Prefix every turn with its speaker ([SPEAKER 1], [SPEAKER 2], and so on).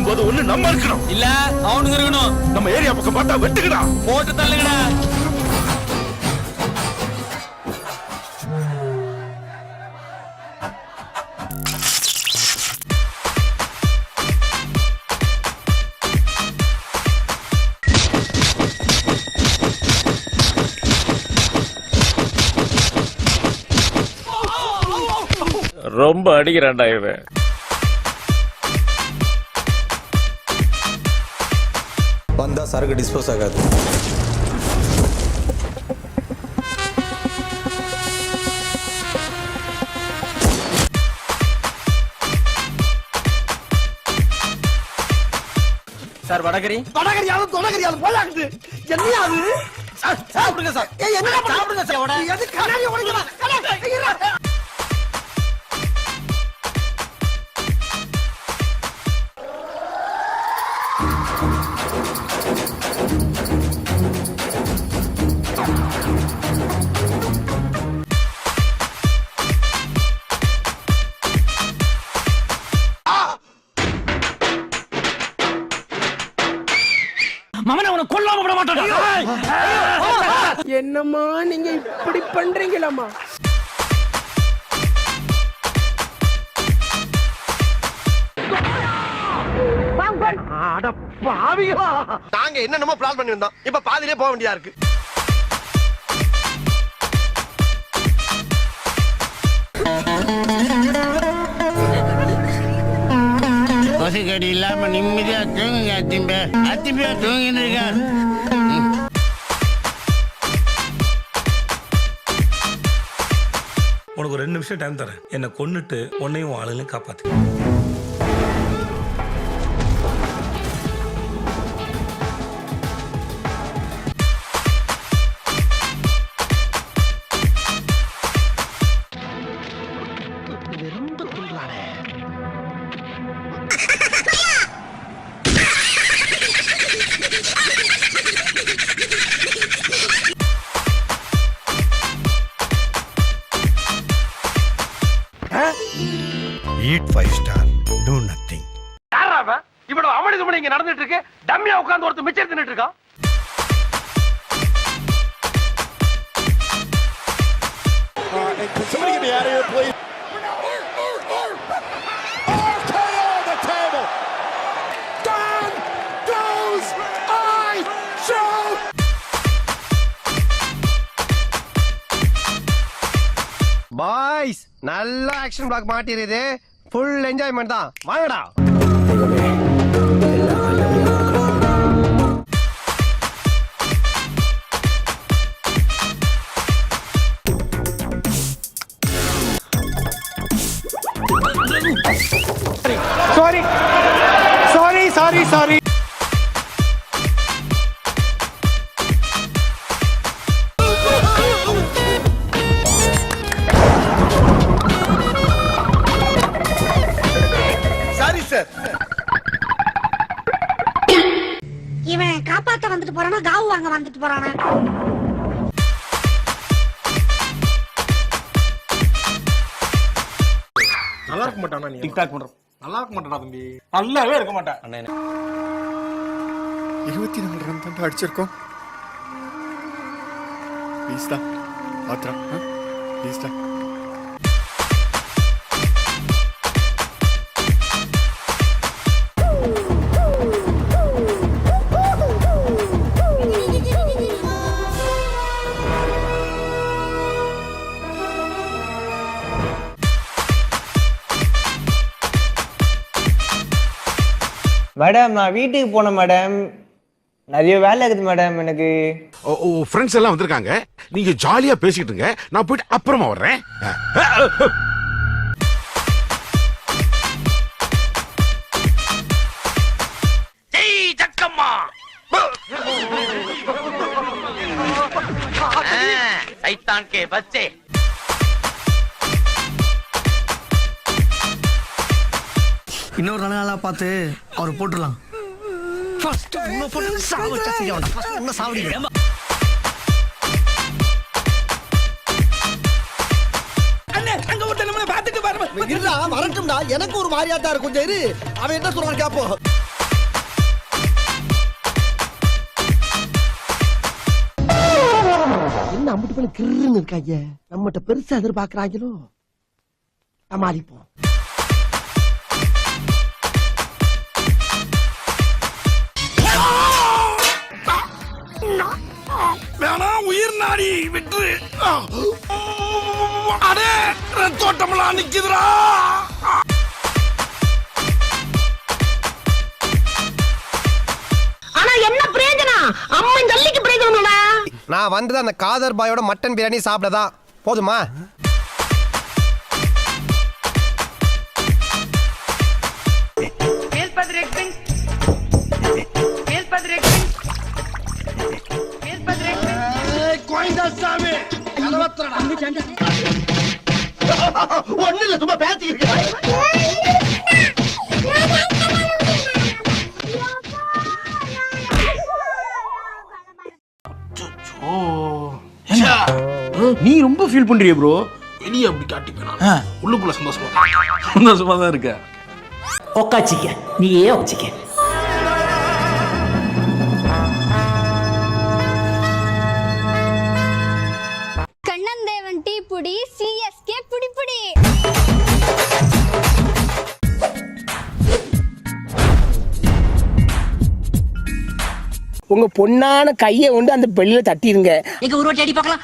[SPEAKER 1] போது ஒண்ணு நம்ம இருக்கணும்
[SPEAKER 2] இல்ல அவனுக்கு இருக்கணும்.
[SPEAKER 1] நம்ம ஏரியா பக்கம் பார்த்தா வெட்டுக்கடா
[SPEAKER 2] போட்டு தள்ளுங்கடா.
[SPEAKER 3] ரொம்ப அடிக்கிறான்டா இவன்.
[SPEAKER 4] வந்தா சரக்கு டிஸ்போஸ் ஆகாது.
[SPEAKER 2] சார் வடகரி
[SPEAKER 5] வடகரியாலும் தொடகரியாலும் போலாக்குது. என்னையாது
[SPEAKER 2] சாப்பிடுங்க சார்.
[SPEAKER 5] என்ன
[SPEAKER 2] சாப்பிடுங்க சார். வடை
[SPEAKER 5] எது கண்ணாடி உடைக்கலாம்.
[SPEAKER 2] மவனை அவனை கொல்லாம விட மாட்டேன்.
[SPEAKER 5] என்னம்மா நீங்க இப்படி பண்றீங்களாம்மா? அட பாவிகளா, நாங்க என்னென்னமோ பிளான் பண்ணி வந்தோம். இப்ப பாதியிலே போக வேண்டியதா இருக்கு.
[SPEAKER 6] கொசுக்கடி இல்லாம நிம்மதியா தூங்குங்க. அத்திம்பியா தூங்கின்னு இருக்கார்.
[SPEAKER 1] உனக்கு 2 நிமிஷம் டைம் தரேன். என்னை கொன்னுட்டு உன்னையும் ஆளுங்களையும் காப்பாத்து.
[SPEAKER 7] Eat 5 star, do nothing.
[SPEAKER 5] யாரா அவன்? இவ்வளவு அமளிதுமணி இங்க நடந்துட்டு இருக்கு. டம்மியா உட்கார்ந்து ஒருத்தர் மிச்சர் தின்னுட்டு இருக்கான்.
[SPEAKER 7] Somebody get me out of here, please. RKO the table. Down goes I-Show.
[SPEAKER 5] Boys, நல்ல ஆக்ஷன் பிளாக் மாட்டிருது. ஃபுல் என்ஜாய்மெண்ட் தான். வாங்கடா.
[SPEAKER 8] Sorry sorry sorry sorry.
[SPEAKER 5] Sorry sir.
[SPEAKER 9] இவன் காப்பாத்த வந்துட்டு போறானா, காவு வாங்க வந்துட்டு போறானா?
[SPEAKER 5] நல்லா இருக்க மாட்டானா நீ?
[SPEAKER 8] டிக்டாக் பண்றோம். நல்லா இருக்க மாட்டேடா தம்பி. நல்லாவே இருக்க மாட்டேன்.
[SPEAKER 7] 24 ரன் தான் அடிச்சிருக்கோம். ப்ளீஸ் டா ஆத்ரா, ப்ளீஸ் டா.
[SPEAKER 10] மேடம் நான் வீட்டுக்கு போனேன் மேடம். நிறைய வேலை இருக்குது மேடம் எனக்கு.
[SPEAKER 7] ஃப்ரெண்ட்ஸ் எல்லாம் வந்திருக்காங்க. நீங்க ஜாலியா பேசிட்டு இருங்க. நான் போயிட்டு அப்புறமா வர்றேன்.
[SPEAKER 2] சைத்தான் கே பச்சே.
[SPEAKER 8] இன்னொரு நல்ல நாளா பார்த்து அவரை போட்டுடலாம். ஃபர்ஸ்ட் உன்னை போட்டு சாவச்சா செய்யணும். ஃபர்ஸ்ட் உன்னை சாவடிங்க.
[SPEAKER 5] அண்ணே, அங்க ஒருத்தன் நம்மள பாத்துட்டு பாரு.
[SPEAKER 8] இல்ல வரட்டும்டா. எனக்கு ஒரு மாதிரியா தான் இருக்கும். சரி அவன் என்ன சொல்றான்னு கேப்போம்.
[SPEAKER 5] அம்பிட்டு பேர் கிருன்னு இருக்காங்க. நம்மகிட்ட பெருசா எதிர்பார்க்கறாங்களோ. சமாளிப்போம்.
[SPEAKER 1] வேணா உயிர் நாடி விட்டு அடே தோட்டமெல்லாம் நிக்குதுடா.
[SPEAKER 9] ஆனா என்ன பிரயோஜனம்? அம்மன் ஜல்லிக்கு பிரயோஜனம்டா.
[SPEAKER 5] நான் வந்தது அந்த காதர் பாயோட மட்டன் பிரியாணி சாப்பிடதான். போதுமா? ஒண்ணு இல்ல, சும்மா பேசிக்கிறேன்.
[SPEAKER 2] நீ ரொம்ப ஃபீல் பண்றிய ப்ரோ.
[SPEAKER 1] வெளியே அப்படி காட்டிப்பேன், உள்ளுக்குள்ள சந்தோஷமா தான் இருக்க.
[SPEAKER 2] உக்காச்சிக்க, நீயே உக்காச்சிக்க.
[SPEAKER 9] கண்ணந்தேவன் டீ புடி, சிஎஸ்கே புடி புடி.
[SPEAKER 2] உங்க பொண்ணான கையை கொண்டு அந்த பெல்லில தட்டிடுங்க.
[SPEAKER 9] எங்க ஒரு வாட்டி அடி பார்க்கலாம்.